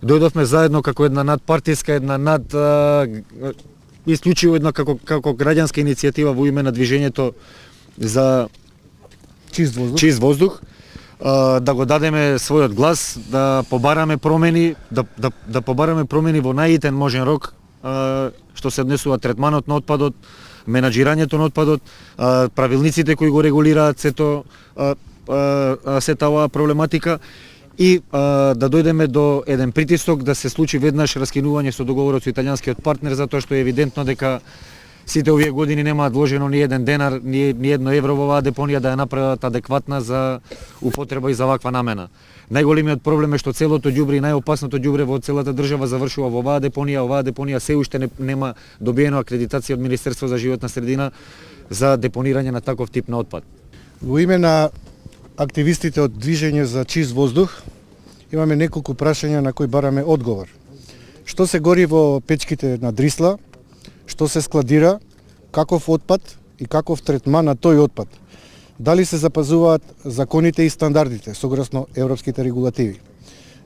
дојдовме заедно како една надпартиска, исклучиво една како граѓанска иницијатива во име на движењето за чист воздух, да го дадеме својот глас, да побараме промени, да побараме промени во најитен можен рок, што се однесува третманот на отпадот, менаџирањето на отпадот, правилниците кои го регулираат сета оваа проблематика и да дојдеме до еден притисок да се случи веднаш раскинување со договорот со италијанскиот партнер, затоа што е евидентно дека сите овие години немаат вложено ни еден денар, ни едно евро во оваа депонија да ја направат адекватна за употреба и за ваква намена. Најголемиот проблем е што целото ѓубре и најопасното ѓубре во целата држава завршува во оваа депонија. Оваа депонија се уште нема добиено акредитација од Министерство за животна средина за депонирање на таков тип на отпад. Во име на активистите од Движење за чист воздух имаме неколку прашања на кои бараме одговор. Што се гори во печките на Дрисла? Што се складира? Каков отпад и каков третман на тој отпад? Дали се запазуваат законите и стандардите согласно европските регулативи?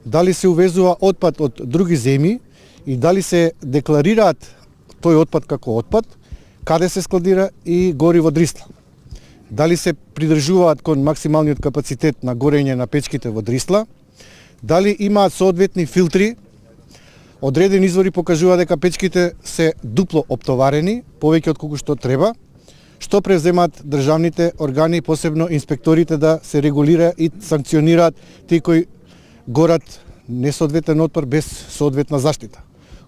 Дали се увезува отпад од други земји и дали се декларираат тој отпад како отпад? Каде се складира и гори во Дрисла? Дали се придржуваат кон максималниот капацитет на горење на печките во Дрисла? Дали имаат соодветни филтри? Одредени извори покажува дека печките се дупло оптоварени, повеќе од колку што треба. Што превземаат државните органи, посебно инспекторите, да се регулира и санкционираат тие кои горат несоодветен отпад без соодветна заштита?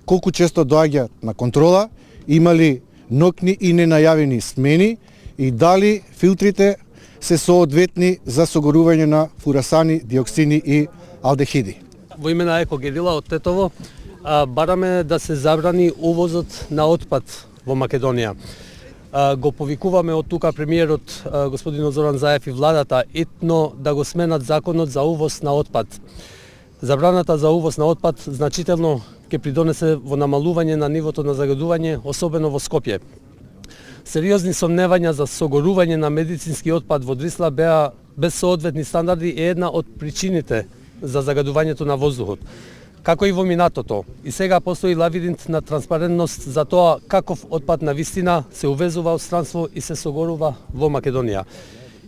Колку често доаѓа на контрола, има ли ноќни и ненајавени смени и дали филтрите се соодветни за согорување на фурасани, диоксини и алдехиди? Во име на Екогерила од Тетово бараме да се забрани увозот на отпад во Македонија. Го повикуваме од тука премиерот господин Зоран Заев и владата итно да го сменат законот за увоз на отпад. Забраната за увоз на отпад значително ќе придонесе во намалување на нивото на загадување, особено во Скопје. Сериозни сомневања за согорување на медицински отпад во Дрисла беа без соодветни стандарди и една од причините за загадувањето на воздухот. Како и во минатото. И сега постои лавиринт на транспарентност за тоа каков отпад на вистина се увезува од странство и се согорува во Македонија.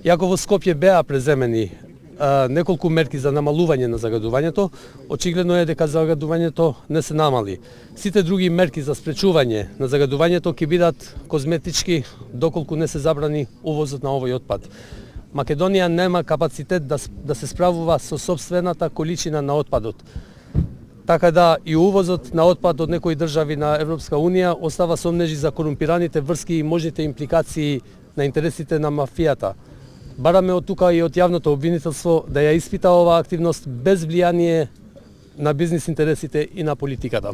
Иако во Скопје беа преземени неколку мерки за намалување на загадувањето, очигледно е дека загадувањето не се намали. Сите други мерки за спречување на загадувањето ќе бидат козметички доколку не се забрани увозот на овој отпад. Македонија нема капацитет да се справува со сопствената количина на отпадот. Така да и увозот на отпад од некои држави на Европска Унија остава сомнежи за корумпираните врски и можните импликации на интересите на мафијата. Бараме од тука и од јавното обвинителство да ја испита оваа активност без влијание на бизнис интересите и на политиката.